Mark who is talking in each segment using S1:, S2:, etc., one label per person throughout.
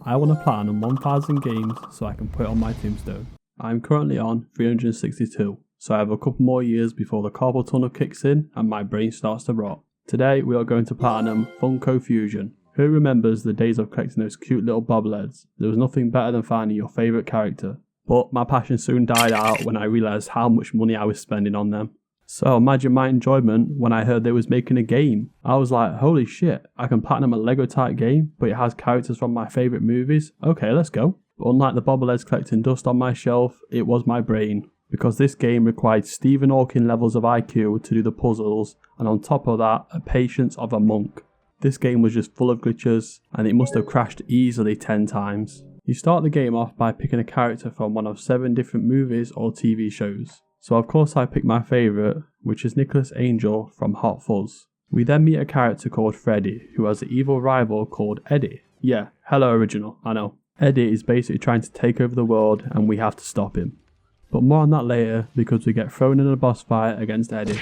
S1: I want to platinum 1000 games so I can put it on my tombstone. I'm currently on 362, so I have a couple more years before the carpal tunnel kicks in and my brain starts to rot. Today we are going to platinum Funko Fusion. Who remembers the days of collecting those cute little bobbleheads? There was nothing better than finding your favourite character. But my passion soon died out when I realised how much money I was spending on them. So imagine my enjoyment when I heard they was making a game. I was like, holy shit, I can platinum a Lego type game, but it has characters from my favourite movies? Okay, let's go. But unlike the bobbleheads collecting dust on my shelf, it was my brain. Because this game required Stephen Hawking levels of IQ to do the puzzles, and on top of that, a patience of a monk. This game was just full of glitches, and it must have crashed easily 10 times. You start the game off by picking a character from one of 7 different movies or TV shows. So of course I picked my favourite, which is Nicholas Angel from Hot Fuzz. We then meet a character called Freddy, who has an evil rival called Eddie. Yeah, hello original, I know. Eddie is basically trying to take over the world and we have to stop him. But more on that later because we get thrown in a boss fight against Eddie.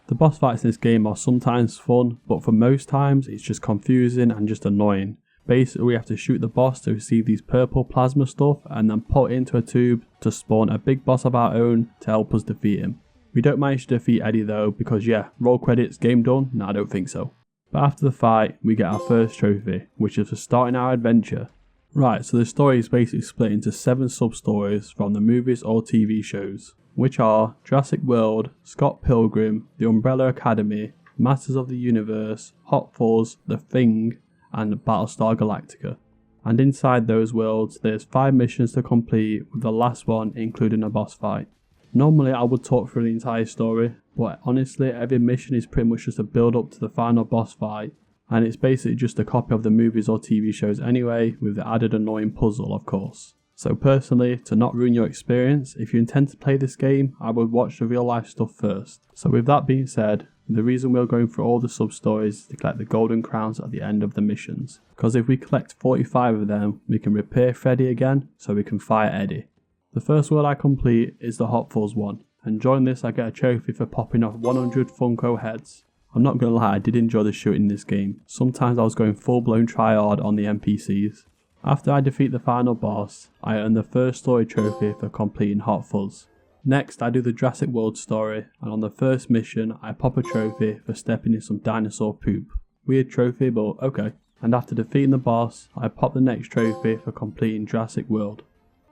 S1: The boss fights in this game are sometimes fun, but for most times it's just confusing and just annoying. Basically we have to shoot the boss to receive these purple plasma stuff and then put it into a tube to spawn a big boss of our own to help us defeat him. We don't manage to defeat Eddie though because yeah, roll credits, game done? No, I don't think so. But after the fight we get our first trophy, which is for starting our adventure. Right, so the story is basically split into 7 sub-stories from the movies or TV shows, which are Jurassic World, Scott Pilgrim, The Umbrella Academy, Masters of the Universe, Hot Fuzz, The Thing, and Battlestar Galactica. And inside those worlds there's 5 missions to complete, with the last one including a boss fight. Normally I would talk through the entire story, but honestly every mission is pretty much just a build up to the final boss fight, and it's basically just a copy of the movies or TV shows anyway, with the added annoying puzzle of course. So personally, to not ruin your experience, if you intend to play this game, I would watch the real life stuff first. So with that being said, the reason we're going through all the sub-stories is to collect the golden crowns at the end of the missions. Because if we collect 45 of them, we can repair Freddy again, so we can fight Eddie. The first world I complete is the Hot Fuzz one, and during this I get a trophy for popping off 100 Funko heads. I'm not gonna lie, I did enjoy the shooting in this game. Sometimes I was going full blown tryhard on the NPCs. After I defeat the final boss, I earn the first story trophy for completing Hot Fuzz. Next I do the Jurassic World story, and on the first mission I pop a trophy for stepping in some dinosaur poop. Weird trophy, but okay. And after defeating the boss, I pop the next trophy for completing Jurassic World.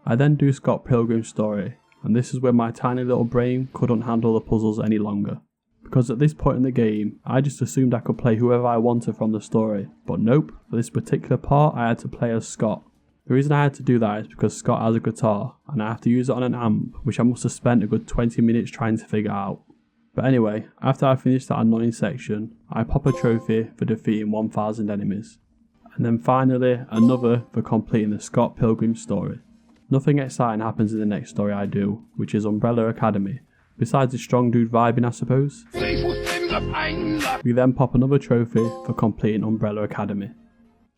S1: I then do Scott Pilgrim's story, and this is where my tiny little brain couldn't handle the puzzles any longer. Because at this point in the game, I just assumed I could play whoever I wanted from the story, but nope, for this particular part I had to play as Scott. The reason I had to do that is because Scott has a guitar, and I have to use it on an amp, which I must have spent a good 20 minutes trying to figure out. But anyway, after I finish that annoying section, I pop a trophy for defeating 1000 enemies. And then finally, another for completing the Scott Pilgrim story. Nothing exciting happens in the next story I do, which is Umbrella Academy. Besides the strong dude vibing I suppose. We then pop another trophy for completing Umbrella Academy.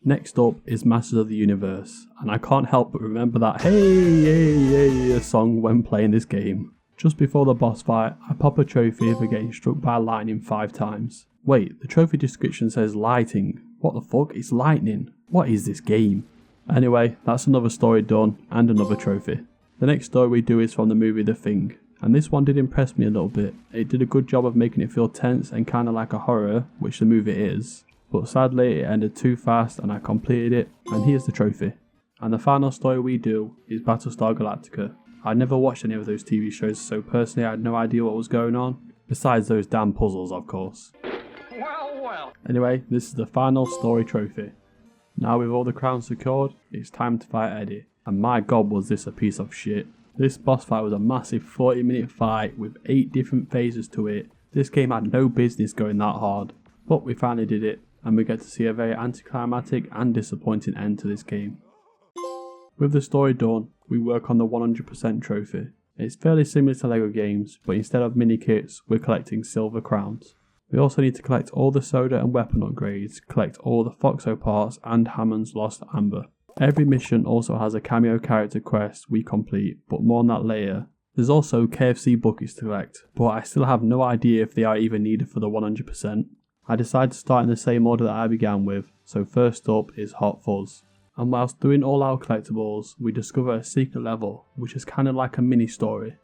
S1: Next up is Masters of the Universe, and I can't help but remember that hey song when playing this game. Just before the boss fight, I pop a trophy for getting struck by lightning 5 times. Wait, the trophy description says lighting. What the fuck? It's lightning. What is this game? Anyway, that's another story done, and another trophy. The next story we do is from the movie The Thing, and this one did impress me a little bit. It did a good job of making it feel tense and kinda like a horror, which the movie is. But sadly it ended too fast and I completed it, and here's the trophy. And the final story we do is Battlestar Galactica. I never watched any of those TV shows, so personally I had no idea what was going on, besides those damn puzzles of course. Well. Anyway, this is the final story trophy. Now with all the crowns secured, it's time to fight Eddie, and my god was this a piece of shit. This boss fight was a massive 40-minute fight with 8 different phases to it. This game had no business going that hard, but we finally did it. And we get to see a very anticlimactic and disappointing end to this game. With the story done, we work on the 100% trophy. It's fairly similar to LEGO games, but instead of mini kits, we're collecting silver crowns. We also need to collect all the soda and weapon upgrades, collect all the Foxo parts and Hammond's Lost Amber. Every mission also has a cameo character quest we complete, but more on that later. There's also KFC buckets to collect, but I still have no idea if they are even needed for the 100%. I decided to start in the same order that I began with, so first up is Hot Fuzz. And whilst doing all our collectibles, we discover a secret level, which is kind of like a mini story.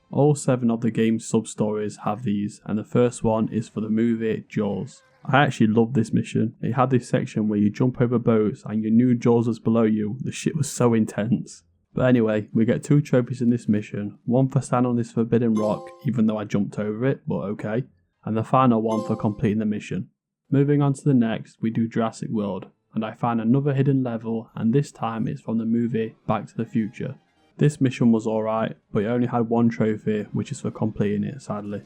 S1: All 7 of the game's sub-stories have these, and the first one is for the movie Jaws. I actually loved this mission. It had this section where you jump over boats and you knew Jaws was below you. The shit was so intense. But anyway, we get 2 trophies in this mission, one for standing on this forbidden rock, even though I jumped over it, but okay, and the final one for completing the mission. Moving on to the next, we do Jurassic World, and I find another hidden level, and this time it's from the movie Back to the Future. This mission was alright, but it only had 1 trophy, which is for completing it, sadly.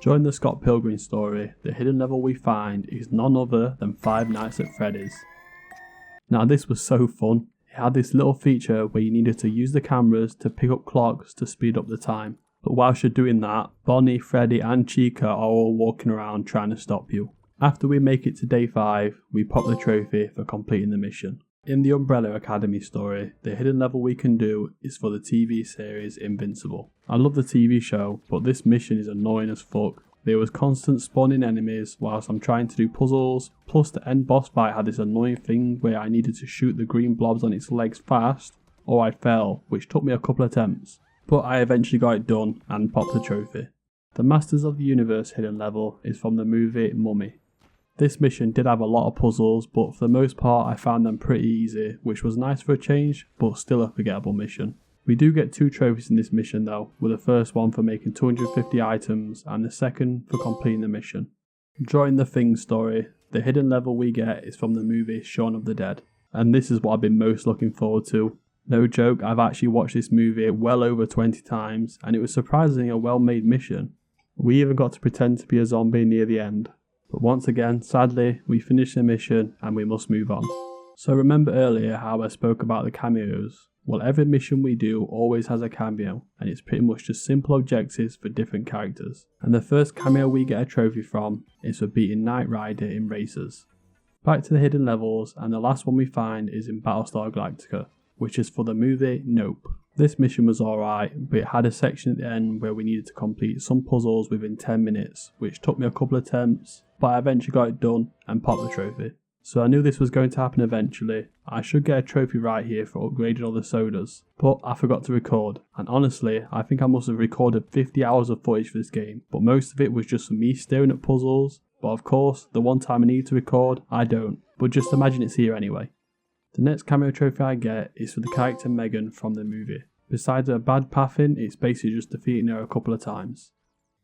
S1: During the Scott Pilgrim story, the hidden level we find is none other than Five Nights at Freddy's. Now this was so fun. It had this little feature where you needed to use the cameras to pick up clocks to speed up the time. But whilst you're doing that, Bonnie, Freddy and Chica are all walking around trying to stop you. After we make it to day 5, we pop the trophy for completing the mission. In the Umbrella Academy story, the hidden level we can do is for the TV series Invincible. I love the TV show, but this mission is annoying as fuck. There was constant spawning enemies whilst I'm trying to do puzzles, plus the end boss fight had this annoying thing where I needed to shoot the green blobs on its legs fast, or I fell, which took me a couple attempts. But I eventually got it done and popped the trophy. The Masters of the Universe hidden level is from the movie Mummy. This mission did have a lot of puzzles, but for the most part I found them pretty easy, which was nice for a change, but still a forgettable mission. We do get 2 trophies in this mission though, with the first one for making 250 items and the second for completing the mission. During the Thing story, the hidden level we get is from the movie Shaun of the Dead, and this is what I've been most looking forward to. No joke, I've actually watched this movie well over 20 times, and it was surprisingly a well-made mission. We even got to pretend to be a zombie near the end. But once again, sadly, we finished the mission and we must move on. So remember earlier how I spoke about the cameos? Well, every mission we do always has a cameo, and it's pretty much just simple objectives for different characters. And the first cameo we get a trophy from is for beating Knight Rider in races. Back to the hidden levels, and the last one we find is in Battlestar Galactica, which is for the movie Nope. This mission was alright, but it had a section at the end where we needed to complete some puzzles within 10 minutes, which took me a couple attempts, but I eventually got it done and popped the trophy. So I knew this was going to happen eventually. I should get a trophy right here for upgrading all the sodas, but I forgot to record, and honestly I think I must have recorded 50 hours of footage for this game, but most of it was just for me staring at puzzles, but of course the one time I need to record I don't, but just imagine it's here anyway. The next cameo trophy I get is for the character Megan from the movie. Besides her bad pathing, it's basically just defeating her a couple of times.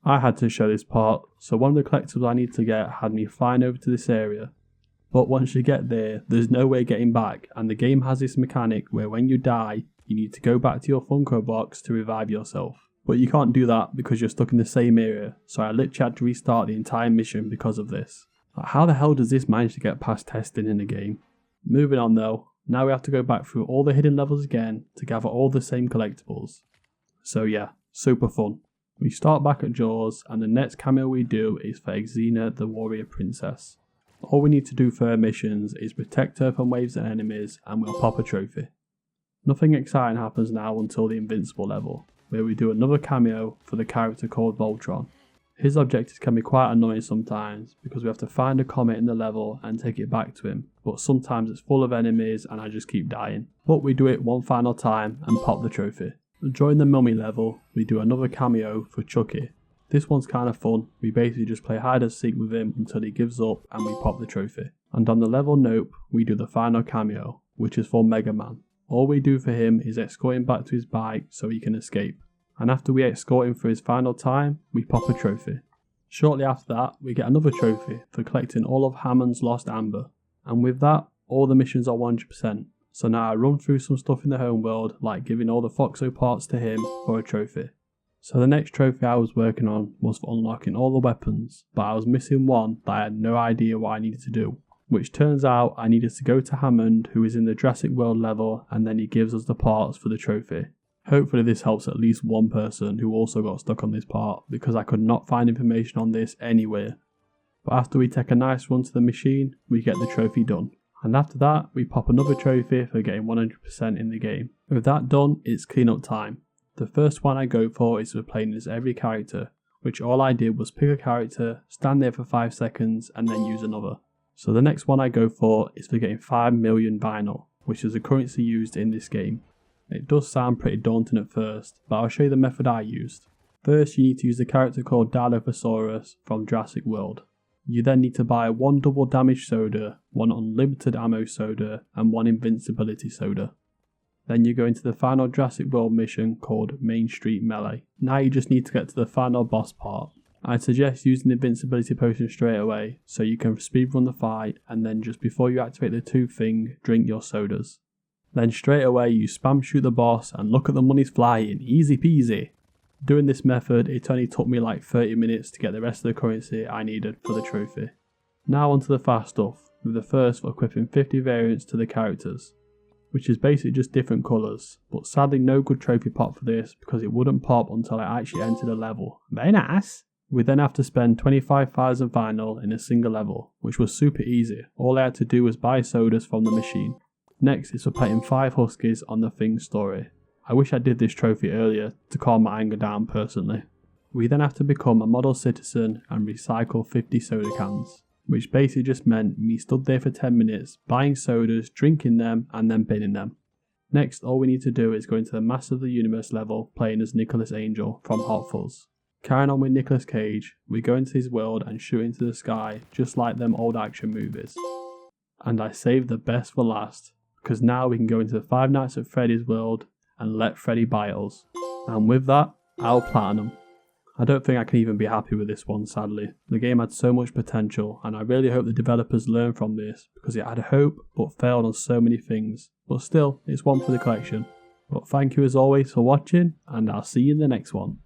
S1: I had to show this part, so one of the collectibles I need to get had me flying over to this area. But once you get there, there's no way getting back, and the game has this mechanic where when you die, you need to go back to your Funko box to revive yourself. But you can't do that because you're stuck in the same area, so I literally had to restart the entire mission because of this. Like, how the hell does this manage to get past testing in the game? Moving on though, now we have to go back through all the hidden levels again to gather all the same collectibles. So yeah, super fun. We start back at Jaws, and the next cameo we do is for Xena the Warrior Princess. All we need to do for her missions is protect her from waves and enemies, and we'll pop a trophy. Nothing exciting happens now until the Invincible level, where we do another cameo for the character called Voltron. His objectives can be quite annoying sometimes because we have to find a comet in the level and take it back to him, but sometimes it's full of enemies and I just keep dying. But we do it one final time and pop the trophy. During the Mummy level, we do another cameo for Chucky. This one's kind of fun. We basically just play hide and seek with him until he gives up and we pop the trophy. And on the level Nope, we do the final cameo, which is for Mega Man. All we do for him is escort him back to his bike so he can escape. And after we escort him for his final time, we pop a trophy. Shortly after that, we get another trophy for collecting all of Hammond's lost amber. And with that, all the missions are 100%. So now I run through some stuff in the homeworld, like giving all the Foxo parts to him for a trophy. So the next trophy I was working on was for unlocking all the weapons, but I was missing one that I had no idea what I needed to do. Which turns out I needed to go to Hammond, who is in the Jurassic World level, and then he gives us the parts for the trophy. Hopefully this helps at least one person who also got stuck on this part, because I could not find information on this anywhere. But after we take a nice run to the machine, we get the trophy done. And after that, we pop another trophy for getting 100% in the game. With that done, it's cleanup time. The first one I go for is for playing as every character, which all I did was pick a character, stand there for 5 seconds, and then use another. So the next one I go for is for getting 5 million vinyl. which is the currency used in this game. It does sound pretty daunting at first, but I'll show you the method I used. First, you need to use the character called Dilophosaurus from Jurassic World. You then need to buy 1 double damage soda, 1 unlimited ammo soda, and 1 invincibility soda. Then you go into the final Jurassic World mission called Main Street Melee. Now you just need to get to the final boss part. I'd suggest using the invincibility potion straight away so you can speedrun the fight, and then just before you activate the tube thing, drink your sodas. Then straight away you spam shoot the boss and look at the monies flying, easy peasy. Doing this method, it only took me like 30 minutes to get the rest of the currency I needed for the trophy. Now onto the fast stuff, with the first for equipping 50 variants to the characters, which is basically just different colours, but sadly no good trophy pop for this because it wouldn't pop until I actually entered a level. Very nice! We then have to spend 25,000 vinyl in a single level, which was super easy. All I had to do was buy sodas from the machine. Next is for petting 5 huskies on the Thing story. I wish I did this trophy earlier to calm my anger down personally. We then have to become a model citizen and recycle 50 soda cans, which basically just meant me stood there for 10 minutes buying sodas, drinking them and then binning them. Next, all we need to do is go into the Master of the Universe level playing as Nicholas Angel from Hot Fuzz. Carrying on with Nicolas Cage, we go into his world and shoot into the sky just like them old action movies. And I saved the best for last, because now we can go into the Five Nights at Freddy's world and let Freddy bite us. And with that, I'll platinum. I don't think I can even be happy with this one, sadly. The game had so much potential and I really hope the developers learn from this because it had hope but failed on so many things. But still, it's one for the collection. But thank you as always for watching and I'll see you in the next one.